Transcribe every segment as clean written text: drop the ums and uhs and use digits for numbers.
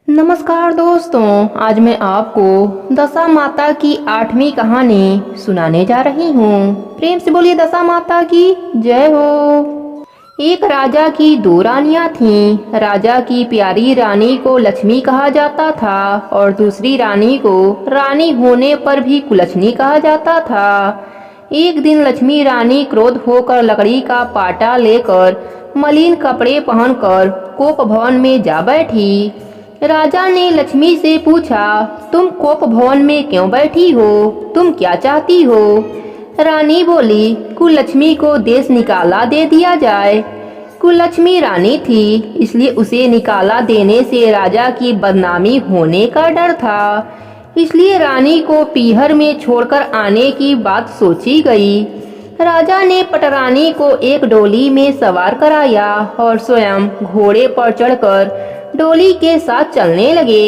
नमस्कार दोस्तों, आज मैं आपको दशा माता की 8वीं कहानी सुनाने जा रही हूँ। प्रेम से बोलिए दशा माता की जय हो। एक राजा की दो रानियां थीं। राजा की प्यारी रानी को लक्ष्मी कहा जाता था और दूसरी रानी को रानी होने पर भी कुलच्छनी कहा जाता था। एक दिन लक्ष्मी रानी क्रोध होकर लकड़ी का पाटा लेकर मलिन कपड़े पहनकर कोप भवन में जा बैठी। राजा ने लक्ष्मी से पूछा, तुम कोप भवन में क्यों बैठी हो? तुम क्या चाहती हो? रानी बोली, कुललक्ष्मी को देश निकाला दे दिया जाए। कुललक्ष्मी रानी थी, इसलिए उसे निकाला देने से राजा की बदनामी होने का डर था। इसलिए रानी को पीहर में छोड़कर आने की बात सोची गई। राजा ने पटरानी को एक डोली में सवार कराया और स्वयं घोड़े पर चढ़कर डोली के साथ चलने लगे।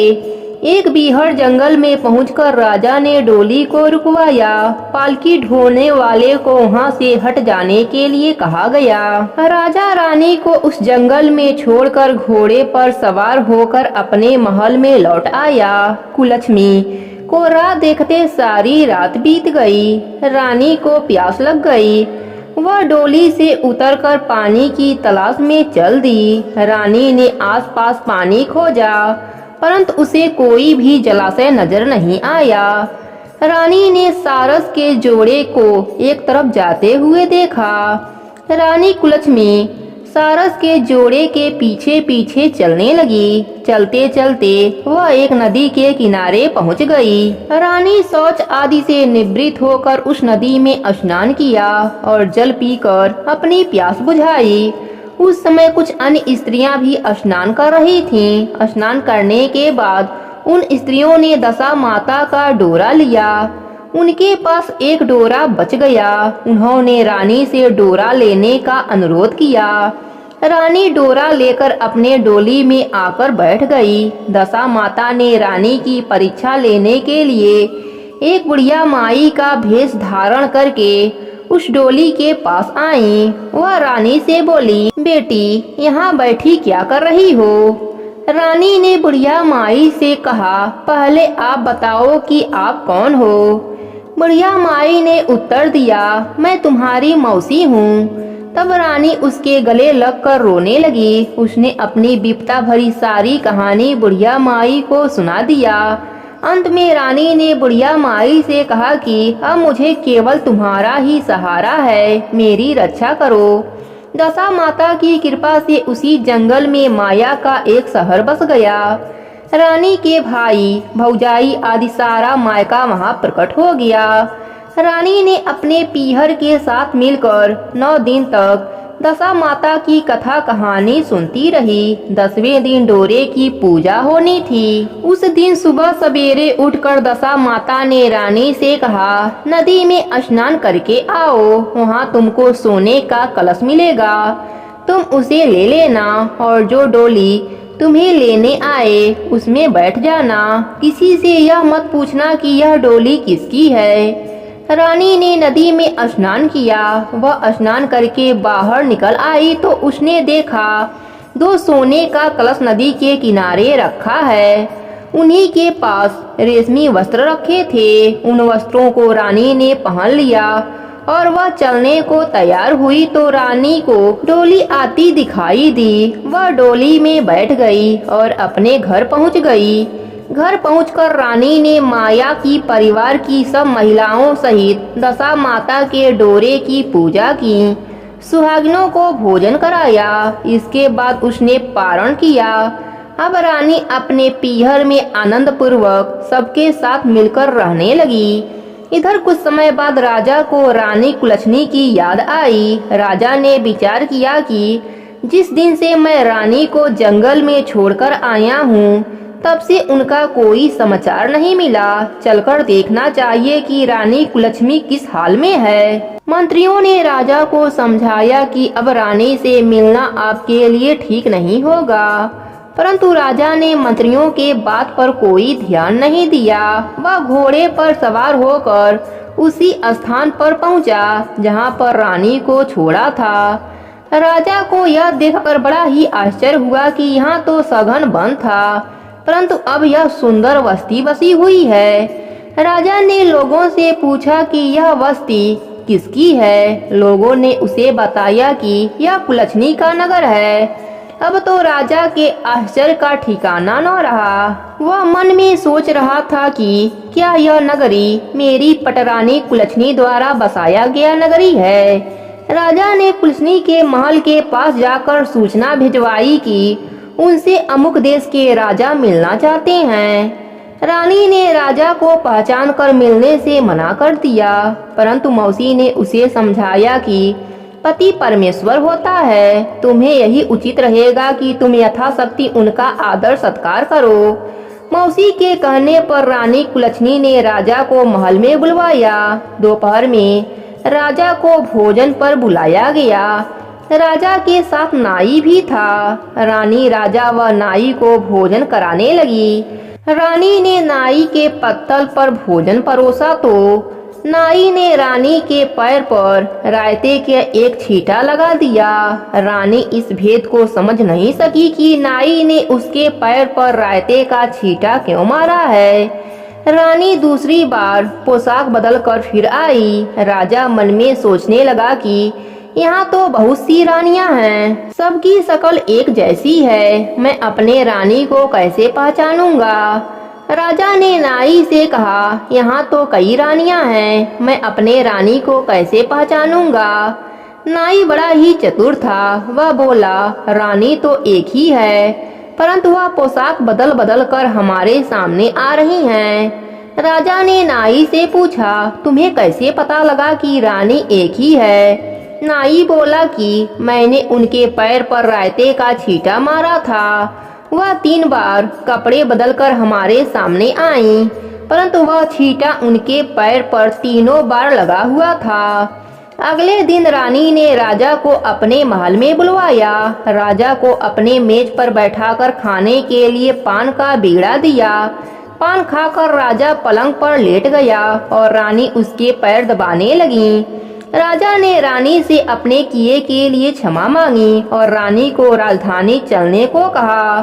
एक बीहड़ जंगल में पहुंचकर राजा ने डोली को रुकवाया। पालकी ढोने वाले को वहां से हट जाने के लिए कहा गया। राजा रानी को उस जंगल में छोड़कर घोड़े पर सवार होकर अपने महल में लौट आया। कुललक्ष्मी को राह देखते सारी रात बीत गई। रानी को प्यास लग गई। वह डोली से उतरकर पानी की तलाश में चल दी। रानी ने आसपास पानी खोजा, परंतु उसे कोई भी जलाशय नजर नहीं आया। रानी ने सारस के जोड़े को एक तरफ जाते हुए देखा। रानी कुललक्ष्मी सारस के जोड़े के पीछे पीछे चलने लगी। चलते चलते वह एक नदी के किनारे पहुंच गई। रानी शौच आदि से निवृत्त होकर उस नदी में स्नान किया और जल पीकर अपनी प्यास बुझाई। उस समय कुछ अन्य स्त्रियां भी स्नान कर रही थीं। स्नान करने के बाद उन स्त्रियों ने दशा माता का डोरा लिया। उनके पास एक डोरा बच गया। उन्होंने रानी से डोरा लेने का अनुरोध किया। रानी डोरा लेकर अपने डोली में आकर बैठ गई। दशा माता ने रानी की परीक्षा लेने के लिए एक बुढ़िया माई का भेष धारण करके उस डोली के पास आई। वह रानी से बोली, बेटी यहाँ बैठी क्या कर रही हो? रानी ने बुढ़िया माई से कहा, पहले आप बताओ कि आप कौन हो? बुढ़िया माई ने उत्तर दिया, मैं तुम्हारी मौसी हूँ। तब रानी उसके गले लगकर रोने लगी। उसने अपनी विपदा भरी सारी कहानी बुढ़िया माई को सुना दिया। अंत में रानी ने बुढ़िया माई से कहा कि अब मुझे केवल तुम्हारा ही सहारा है, मेरी रक्षा करो। दशा माता की कृपा से उसी जंगल में माया का एक शहर बस गया। रानी के भाई भौजाई आदि सारा मायका वहां प्रकट हो गया। रानी ने अपने पीहर के साथ मिलकर 9 दिन तक दशा माता की कथा कहानी सुनती रही। 10वें दिन डोरे की पूजा होनी थी। उस दिन सुबह सवेरे उठकर दशा माता ने रानी से कहा, नदी में स्नान करके आओ, वहाँ तुमको सोने का कलश मिलेगा, तुम उसे ले लेना और जो डोली तुम्हें लेने आए उसमें बैठ जाना। किसी से यह मत पूछना कि यह डोली किसकी है। रानी ने नदी में स्नान किया। वह स्नान करके बाहर निकल आई तो उसने देखा 2 सोने का कलश नदी के किनारे रखा है। उन्हीं के पास रेशमी वस्त्र रखे थे। उन वस्त्रों को रानी ने पहन लिया और वह चलने को तैयार हुई तो रानी को डोली आती दिखाई दी। वह डोली में बैठ गई और अपने घर पहुंच गई। घर पहुंचकर रानी ने माया की परिवार की सब महिलाओं सहित दशा माता के डोरे की पूजा की। सुहागिनों को भोजन कराया। इसके बाद उसने पारण किया। अब रानी अपने पीहर में आनंद पूर्वक सबके साथ मिलकर रहने लगी। इधर कुछ समय बाद राजा को रानी कुलच्छनी की याद आई। राजा ने विचार किया कि जिस दिन से मैं रानी को जंगल में छोड़कर आया हूँ तब से उनका कोई समाचार नहीं मिला। चलकर देखना चाहिए कि रानी कुलच्छनी किस हाल में है। मंत्रियों ने राजा को समझाया कि अब रानी से मिलना आपके लिए ठीक नहीं होगा, परंतु राजा ने मंत्रियों के बात पर कोई ध्यान नहीं दिया। वह घोड़े पर सवार होकर उसी स्थान पर पहुंचा जहां पर रानी को छोड़ा था। राजा को यह देखकर बड़ा ही आश्चर्य हुआ कि यहाँ तो सघन बंद था। परंतु अब यह सुंदर बस्ती बसी हुई है। राजा ने लोगों से पूछा कि यह बस्ती किसकी है। लोगों ने उसे बताया कि यह कुलछनी का नगर है। अब तो राजा के आश्चर्य का ठिकाना न रहा। वह मन में सोच रहा था कि क्या यह नगरी मेरी पटरानी कुलछनी द्वारा बसाया गया नगरी है। राजा ने कुलछनी के महल के पास जाकर सूचना भिजवाई कि उनसे अमुक देश के राजा मिलना चाहते हैं। रानी ने राजा को पहचान कर मिलने से मना कर दिया, परंतु मौसी ने उसे समझाया कि पति परमेश्वर होता है, तुम्हें यही उचित रहेगा कि तुम यथाशक्ति उनका आदर सत्कार करो। मौसी के कहने पर रानी कुलछनी ने राजा को महल में बुलवाया। दोपहर में राजा को भोजन पर बुलाया गया। राजा के साथ नाई भी था। रानी राजा व नाई को भोजन कराने लगी। रानी ने नाई के पत्तल पर भोजन परोसा तो नाई ने रानी के पैर पर रायते के एक छींटा लगा दिया। रानी इस भेद को समझ नहीं सकी कि नाई ने उसके पैर पर रायते का छींटा क्यों मारा है। रानी दूसरी बार पोशाक बदल कर फिर आई। राजा मन में सोचने लगा कि यहाँ तो बहुत सी रानियां हैं, सबकी शक्ल एक जैसी है, मैं अपने रानी को कैसे पहचानूंगा। राजा ने नाई से कहा, यहाँ तो कई रानियां हैं, मैं अपने रानी को कैसे पहचानूंगा। नाई बड़ा ही चतुर था। वह बोला, रानी तो एक ही है, परंतु वह पोशाक बदल बदल कर हमारे सामने आ रही हैं। राजा ने नाई से पूछा, तुम्हें कैसे पता लगा कि रानी एक ही है। नाई बोला कि मैंने उनके पैर पर रायते का छींटा मारा था। वह 3 बार कपड़े बदलकर हमारे सामने आई, परंतु वह छींटा उनके पैर पर तीनों बार लगा हुआ था। अगले दिन रानी ने राजा को अपने महल में बुलवाया। राजा को अपने मेज पर बैठाकर खाने के लिए पान का बीड़ा दिया। पान खाकर राजा पलंग पर लेट गया और रानी उसके पैर दबाने लगी। राजा ने रानी से अपने किए के लिए क्षमा मांगी और रानी को राजधानी चलने को कहा।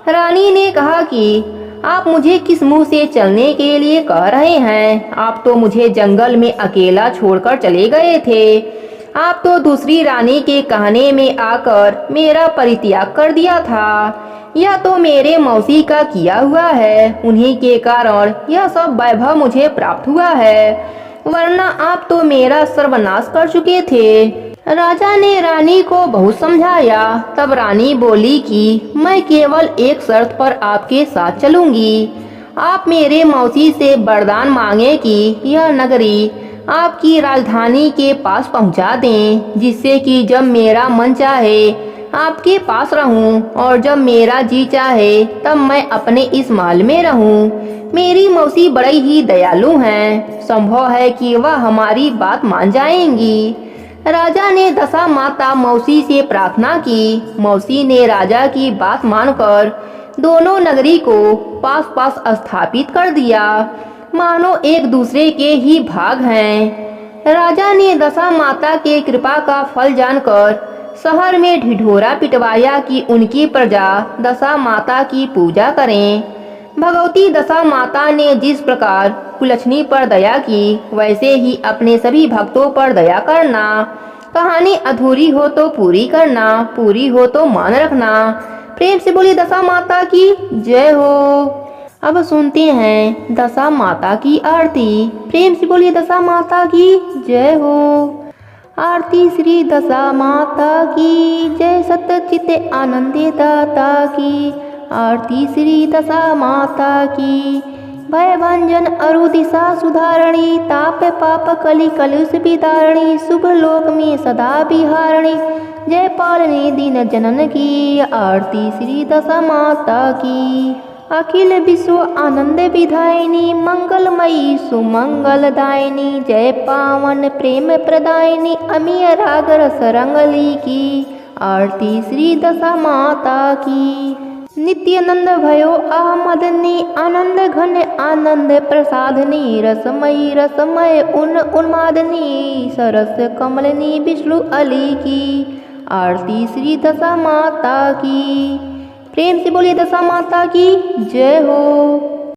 रानी ने कहा कि आप मुझे किस मुंह से चलने के लिए कह रहे हैं? आप तो मुझे जंगल में अकेला छोड़कर चले गए थे। आप तो दूसरी रानी के कहने में आकर मेरा परित्याग कर दिया था। यह तो मेरे मौसी का किया हुआ है, उन्हीं के कारण यह सब वैभव मुझे प्राप्त हुआ है, वरना आप तो मेरा सर्वनाश कर चुके थे। राजा ने रानी को बहुत समझाया। तब रानी बोली कि मैं केवल एक शर्त पर आपके साथ चलूंगी। आप मेरे मौसी से वरदान मांगे कि यह नगरी आपकी राजधानी के पास पहुंचा दें, जिससे कि जब मेरा मन चाहे आपके पास रहूं और जब मेरा जी चाहे तब मैं अपने इस महल में रहूं। मेरी मौसी बड़ी ही दयालु हैं, संभव है कि वह हमारी बात मान जाएंगी। राजा ने दशा माता मौसी से प्रार्थना की। मौसी ने राजा की बात मानकर दोनों नगरी को पास पास स्थापित कर दिया, मानो एक दूसरे के ही भाग हैं। राजा ने दशा माता के कृपा का फल जानकर शहर में ढिढोरा पिटवाया कि उनकी प्रजा दशा माता की पूजा करें। भगवती दशा माता ने जिस प्रकार कुलछनी पर दया की, वैसे ही अपने सभी भक्तों पर दया करना। कहानी अधूरी हो तो पूरी करना, पूरी हो तो मान रखना। प्रेम से बोली दशा माता की जय हो। अब सुनते हैं दशा माता की आरती। प्रेम से बोली दशा माता की जय हो। आरती श्री दशा माता की जय, सत्यचित आनंदे दाता की। आरती श्री दशा माता की। भय भंजन अरु दिशा सुधारणी, ताप पाप कलि कलुष विदारणी, शुभ लोक में सदा विहारणी, जय पालनी दीन जनन की। आरती श्री दशा माता की। अखिल विश्व आनंद विधायिनी, मंगलमयी सुमंगलदायिनी, जय पावन प्रेम प्रदायिनी, अमीय राग रस रंगली की। आरती श्री दशा माता की। नित्यानंद भयो आमदनी, आनंद घन आनंद प्रसादनी, रसमयी रसमय उन्मादनी, सरस कमलनी विष्णु अली की। आरती श्री दशा माता की। प्रेम से बोलिए दशा माता की जय हो।